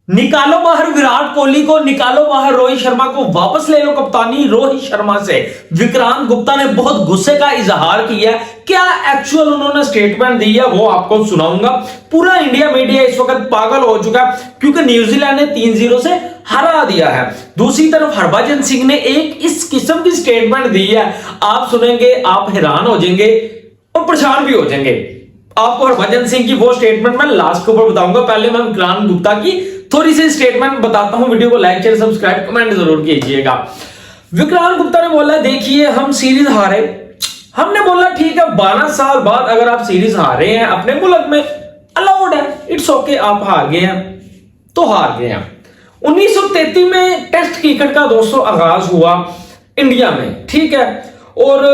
निकालो बाहर विराट कोहली को, निकालो बाहर रोहित शर्मा को, वापस ले लो कप्तानी रोहित शर्मा से। विक्रांत गुप्ता ने बहुत गुस्से का इजहार किया। क्या एक्चुअल उन्होंने स्टेटमेंट दी है वो आपको सुनाऊंगा। पूरा इंडिया मीडिया इस वक्त पागल हो चुका है क्योंकि न्यूजीलैंड ने 3-0 से हरा दिया है। दूसरी तरफ हरभजन सिंह ने एक इस किस्म की स्टेटमेंट दी है, आप सुनेंगे आप हैरान हो जाएंगे और परेशान भी हो जाएंगे। आपको हरभजन सिंह की वो स्टेटमेंट मैं लास्ट के ऊपर बताऊंगा। पहले मैं विक्रांत गुप्ता की थोड़ी सी स्टेटमेंट बताता हूं। वीडियो को लाइक शेयर सब्सक्राइब कमेंट जरूर कीजिएगा। विक्रांत गुप्ता ने बोला, देखिए हम सीरीज हारे, हमने बोला ठीक है 12 साल बाद अगर आप सीरीज हारे हैं अपने मुल्क में अलाउड है, इट्स ओके, आप हार गए हैं तो हार गए हैं। 1933 में टेस्ट क्रिकेट का दोस्तों आगाज हुआ इंडिया में, ठीक है, और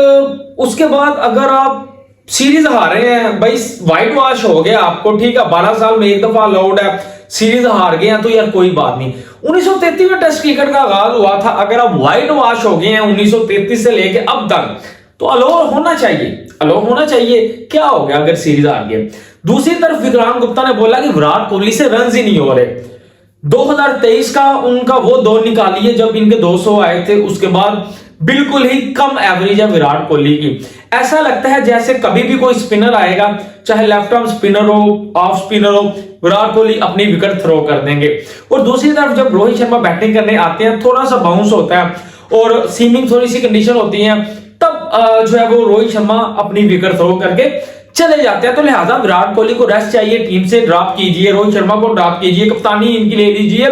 उसके बाद अगर आप सीरीज हारे हैं भाई व्हाइट वॉश हो गया आपको, ठीक है, 12 साल में एक दफा अलाउड है, सीरीज हार गए हैं तो यार कोई बात नहीं। 1933 में टेस्ट क्रिकेट का आगाज हुआ था, अगर आप व्हाइट वॉश हो गए हैं 1933 से लेके अब तक तो अलाउ होना चाहिए, अलाउ होना चाहिए। क्या हो गया अगर सीरीज हार गए। दूसरी तरफ विक्रांत गुप्ता ने बोला कि विराट कोहली से रन ही नहीं हो रहे। 2023 का उनका वो दौर निकालिए जब इनके 200 आए थे, उसके बाद बिल्कुल ही कम एवरेज है विराट कोहली की। ऐसा लगता है जैसे कभी भी कोई स्पिनर आएगा, चाहे लेफ्ट आर्म स्पिनर हो ऑफ स्पिनर हो, विराट कोहली अपनी विकेट थ्रो कर देंगे। और दूसरी तरफ जब रोहित शर्मा बैटिंग करने आते हैं थोड़ा सा बाउंस होता है और सीमिंग थोड़ी सी कंडीशन होती है, तब जो है वो रोहित शर्मा अपनी विकेट थ्रो करके चले जाते हैं। तो लिहाजा विराट कोहली को रेस्ट चाहिए, टीम से ड्रॉप कीजिए, रोहित शर्मा को ड्रॉप कीजिए, कप्तानी इनकी ले लीजिए।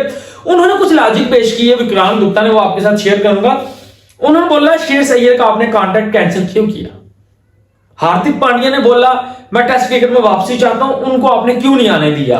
उन्होंने कुछ लॉजिक पेश किए विक्रांत गुप्ता ने, वो आपके साथ शेयर करूंगा। उन्होंने बोला श्रेयस अय्यर का आपने कॉन्ट्रैक्ट कैंसिल क्यों किया। हार्दिक पांड्या ने बोला मैं टेस्ट क्रिकेट में वापसी चाहता हूं, उनको आपने क्यों नहीं आने दिया।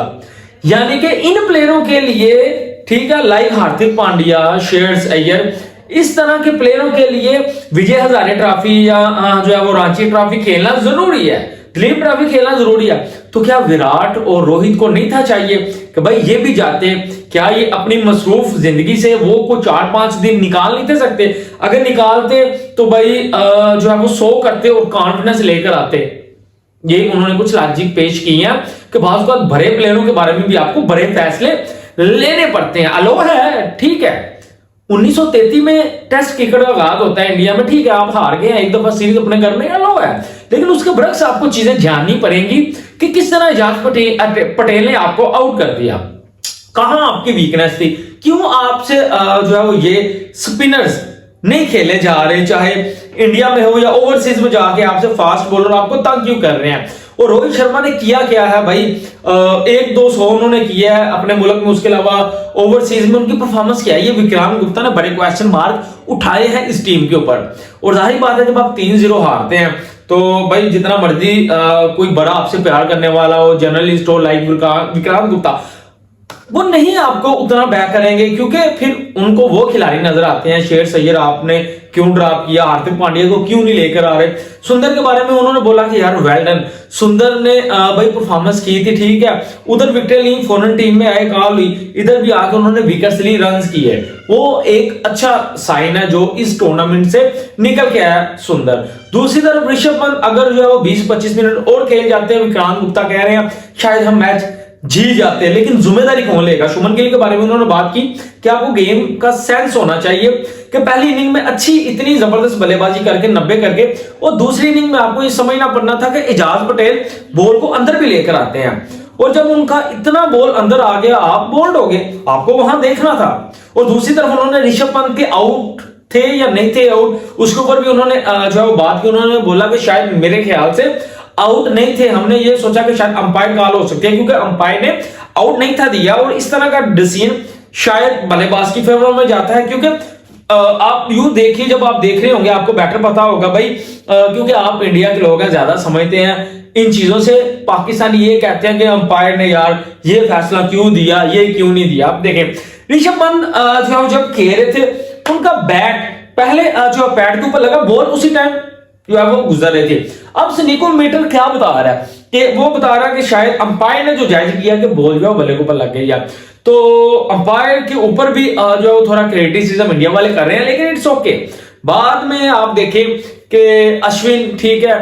यानी कि इन प्लेयरों के लिए, ठीक है, लाइक हार्दिक पांड्या, श्रेयस अय्यर, इस तरह के प्लेयरों के लिए विजय हजारे ट्रॉफी या जो है वो रांची ट्रॉफी खेलना जरूरी है, दिलीप ट्रॉफी खेलना जरूरी है। तो क्या विराट और रोहित को नहीं था चाहिए कि भाई ये भी जाते, क्या ये अपनी मसरूफ जिंदगी से वो को 4-5 दिन निकाल नहीं थे सकते। अगर निकालते तो भाई जो है वो 100 करते और कॉन्फिडेंस लेकर आते। ये उन्होंने कुछ लॉजिक पेश किए हैं कि बात भरे प्लेयरों के बारे में भी आपको बड़े फैसले लेने पड़ते हैं। अलो है, ठीक है, 1933 में टेस्ट क्रिकेट का आगाज होता है इंडिया में, ठीक है, आप हार गए हैं एक दफा सीरीज अपने घर में, अलो है, लेकिन उसके बरक्स आपको चीजें जाननी पड़ेंगी कि किस तरह एजाज पटेल ने आपको आउट कर दिया, कहां आपकी वीकनेस थी, क्यों आपसे जो है वो ये स्पिनर्स नहीं खेले जा रहे, चाहे इंडिया में हो या ओवरसीज में जाके आपसे फास्ट बॉलर आपको तंग क्यों कर रहे हैं। और रोहित शर्मा ने किया क्या है भाई, 1-2 उन्होंने किया है अपने मुल्क में, उसके अलावा ओवरसीज में उनकी परफॉर्मेंस क्या है, ये विक्रांत गुप्ता ने बड़े क्वेश्चन मार्क उठाए हैं इस टीम के ऊपर। और जाहिर बात है जब आप 3-0 हारते हैं तो भाई जितना मर्जी कोई बड़ा आपसे प्यार करने वाला हो, जर्नलिस्ट हो लाइक विक्रांत गुप्ता, वो नहीं आपको उतना बैक करेंगे क्योंकि फिर उनको वो खिलाड़ी नजर आते हैं। श्रेयस अय्यर आपने क्यों ड्रॉप किया, हार्दिक पांड्या को क्यों नहीं लेकर आ रहे। सुंदर के बारे में उन्होंने बोला कि यार वेल डन, सुंदर ने भाई परफॉर्मेंस की थी, ठीक है, उधर विकेट ली, फॉरन टीम में आए, कॉल हुई, इधर भी आकर उन्होंने विकेट्स ली, रन्स किए, वो एक अच्छा साइन है जो इस टूर्नामेंट से निकल के आया सुंदर। दूसरी तरफ ऋषभ पंत अगर जो है वो 20-25 मिनट और खेल जाते हैं, विक्रांत गुप्ता कह रहे हैं शायद हम मैच जी जाते हैं, लेकिन जिम्मेदारी कौन लेगा। शुभमन गिल के बारे में उन्होंने बात की कि आपको गेम का सेंस होना चाहिए कि पहली इनिंग में अच्छी इतनी जबरदस्त बल्लेबाजी करके 90 करके, और दूसरी इनिंग में आपको ये समझना पड़ना था कि एजाज पटेल बॉल को अंदर भी लेकर आते हैं, और जब उनका इतना बॉल अंदर आ गया आप बोल्ड हो गए, आपको वहां देखना था। और दूसरी तरफ उन्होंने ऋषभ पंत के आउट थे या नहीं थे आउट, उसके ऊपर भी उन्होंने जो है वो बात की। उन्होंने बोला कि शायद मेरे ख्याल से आउट नहीं थे, हमने ये सोचा कि शायद अंपायर कॉल हो सकती है क्योंकि अंपायर ने आउट नहीं था दिया, और इस तरह का डिसीजन शायद बल्लेबाज की फेवर में जाता है। क्योंकि आप यूं देखिए, जब आप देख रहे होंगे आपको बेटर पता होगा भाई, क्योंकि आप इंडिया के लोग हैं, ज्यादा समझते हैं इन चीजों से। पाकिस्तानी ये कहते हैं कि अंपायर ने यार ये फैसला क्यों दिया, ये क्यों नहीं दिया। आप देखें ऋषभ पंत जब खेल रहे थे उनका बैट पहले जो पैड के ऊपर लगा, बॉल उसी टाइम जो है वो गुजर रहे थे। अब निकोमीटर क्या बता रहा है कि वो बता रहा है कि शायद अंपायर ने जो जायज किया कि बॉल जो है बल्ले के ऊपर लग गई यार, तो अंपायर के ऊपर भी जो है थोड़ा क्रिटिसिज्म इंडिया वाले कर रहे हैं, लेकिन इट्स ओके। बाद में आप देखें कि अश्विन, ठीक है,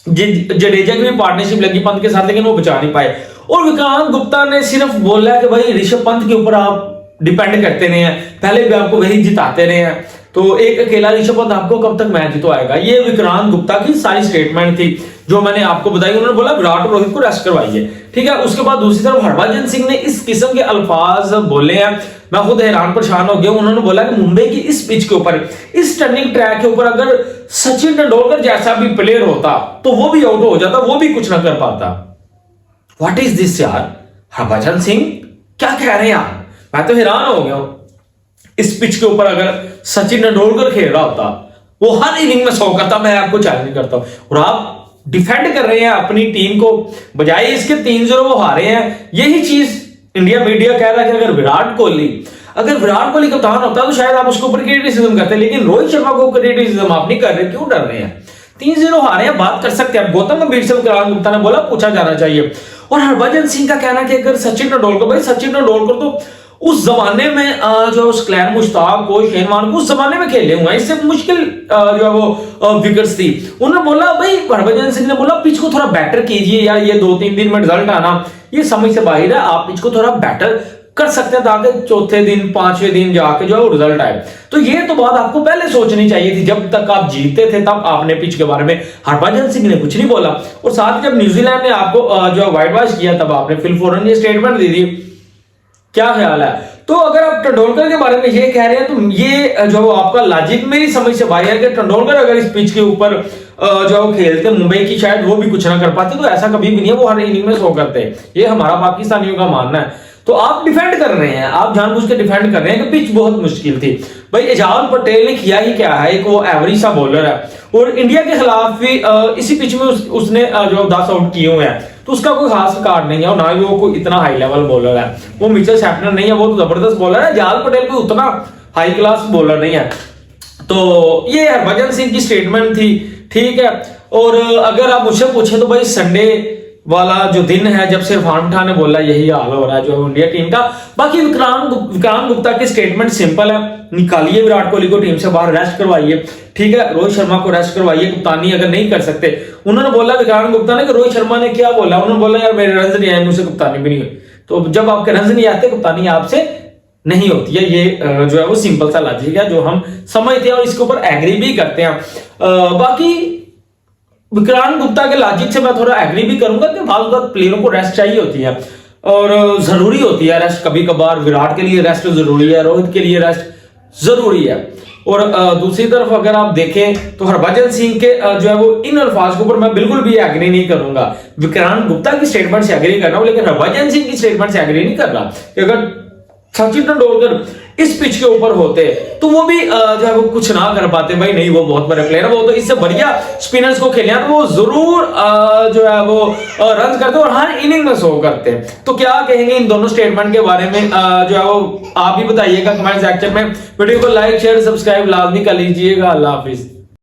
जडेजा की भी पार्टनरशिप लगी पंत के साथ, लेकिन वो बचा नहीं पाए। और विक्रांत गुप्ता ने सिर्फ बोला कि भाई ऋषभ पंत के ऊपर आप डिपेंड करते रहे हैं, पहले भी आपको वही जिताते रहे हैं, तो एक अकेला ऋषभ पंत आपको कब तक मैच जितवाएगा। ये विक्रांत गुप्ता की सारी स्टेटमेंट थी जो मैंने आपको बताई। उन्होंने बोला विराट और रोहित को रेस्ट करवाइए, ठीक है। उसके बाद दूसरी तरफ हरभजन सिंह ने इस किस्म के अल्फाज बोले हैं, मैं खुद हैरान परेशान हो गया। उन्होंने बोला कि मुंबई की इस पिच के ऊपर, इस टर्निंग ट्रैक के ऊपर अगर सचिन तेंदुलकर जैसा भी प्लेयर होता तो वो भी आउट हो जाता, वो भी कुछ ना कर पाता। व्हाट इज दिस यार, हरभजन सिंह क्या कह रहे हैं यार, मैं तो हैरान हो गया हूं। इस पिच के ऊपर अगर सचिन तेंदुलकर खेल रहा होता, वो हर इनिंग में 100 करता, मैं आपको चैलेंज करता हूं। और आप डिफेंड कर रहे हैं अपनी टीम को, बजाय इसके 3-0 वो हारे हैं। यही चीज इंडिया मीडिया कह रहा है कि अगर विराट कोहली कप्तान होता तो शायद आप उसके ऊपर क्रिटिसिज्म करते, लेकिन रोहित शर्मा को क्रिटिसिज्म आप नहीं कर रहे, क्यों डर रहे हैं। 3-0 हारे हैं, बात कर सकते हैं। गौतम गंभीर से विक्रांत गुप्ता ने बोला पूछा जाना चाहिए। और हरभजन सिंह का कहना कि अगर सचिन तेंदुलकर तो उस जमाने में जो स्क्लैन मुश्ताक को, शेन वॉर्न को उस जमाने में खेले हुए हैं, इससे मुश्किल जो है वो विकेट्स थी। उन्होंने बोला भाई, हरभजन सिंह ने बोला पिच को थोड़ा बेटर कीजिए यार, ये 2-3 दिन में रिजल्ट आना ये समझ से बाहर है, आप पिच को थोड़ा बेटर कर सकते हैं ताकि चौथे दिन 5वें दिन जाके जो है रिजल्ट आए। तो ये तो बात आपको पहले सोचनी चाहिए थी, जब तक आप जीते थे तब आपने पिच के बारे में, हरभजन सिंह ने कुछ नहीं बोला। और साथ ही जब न्यूजीलैंड ने आपको जो है वाइट वॉश किया तब आपने फिल फॉरन ये स्टेटमेंट दे दी। क्या ख्याल है। तो अगर आप तेंदुलकर के बारे में ये कह रहे हैं तो ये जो आपका लॉजिक मेरी समझ से बाहर है कि तेंदुलकर अगर इस पिच के ऊपर जो खेलते मुंबई की, शायद वो भी कुछ ना कर पाते। तो ऐसा कभी भी नहीं है, वो हर इनिंग में 100 करते हैं, ये हमारा पाकिस्तानियों का मानना है। तो आप डिफेंड कर रहे हैं, आप जानबूझ के डिफेंड कर रहे हैं कि पिच बहुत मुश्किल थी। भाई एजाज पटेल ने किया ही क्या है, एक वो एवरेज सा बॉलर है और इंडिया के खिलाफ भी इसी पिच में उसने जो 10 आउट किए हुए हैं, तो उसका कोई खास रिकॉर्ड नहीं है और ना ही वो कोई इतना हाई लेवल बॉलर है। वो मिचेल सैंटनर नहीं है, वो तो जबरदस्त बॉलर है। एजाज पटेल कोई उतना हाई क्लास बॉलर नहीं है। तो ये हरभजन सिंह की स्टेटमेंट थी, ठीक है। और अगर आप मुझसे पूछे तो भाई संडे वाला जो दिन है जब से इरफान पठान ने बोला, यही हाल हो रहा है जो इंडिया टीम का। बाकी विक्रांत गुप्ता की स्टेटमेंट सिंपल है, निकालिए विराट कोहली को टीम से बाहर, रेस्ट करवाइए, ठीक है। रोहित शर्मा को रेस्ट करवाइए, कप्तानी अगर नहीं कर सकते। उन्होंने बोला विक्रांत गुप्ता ने कि रोहित शर्मा ने क्या बोला, उन्होंने बोला यार मेरे रन नहीं आए, मुझसे कप्तानी भी नहीं हुई। तो जब आपके रन नहीं आते, कप्तानी आपसे नहीं होती है। ये जो है वो सिंपल सा लॉजिक है जो हम समझते हैं और इसके ऊपर एग्री भी करते हैं। बाकी विक्रांत गुप्ता के लॉजिक से मैं थोड़ा एग्री भी करूंगा कि बाल प्लेयरों को रेस्ट चाहिए होती है और जरूरी होती है रेस्ट कभी कभार। विराट के लिए रेस्ट जरूरी है, रोहित के लिए रेस्ट जरूरी है। और दूसरी तरफ अगर आप देखें तो हरभजन सिंह के जो है वो इन अल्फाज के ऊपर मैं बिल्कुल भी एग्री नहीं करूंगा। विक्रांत गुप्ता की स्टेटमेंट से एग्री कर रहा हूं, लेकिन हरभजन सिंह की स्टेटमेंट से एग्री नहीं कर रहा कि अगर सचिन तेंदुलकर इस पिच के ऊपर होते तो वो भी जो है वो कुछ ना कर पाते। भाई नहीं, वो बहुत बड़े प्लेयर है, वो तो इससे बढ़िया स्पिनर्स को खेले तो वो जरूर जो है वो रन करते और हर इनिंग में 100 करते। तो क्या कहेंगे इन दोनों स्टेटमेंट के बारे में, जो है वो आप भी बताइएगा कमेंट सेक्शन में। वीडियो को लाइक शेयर सब्सक्राइब लाजमी कर लीजिएगा। अल्लाह हाफिज।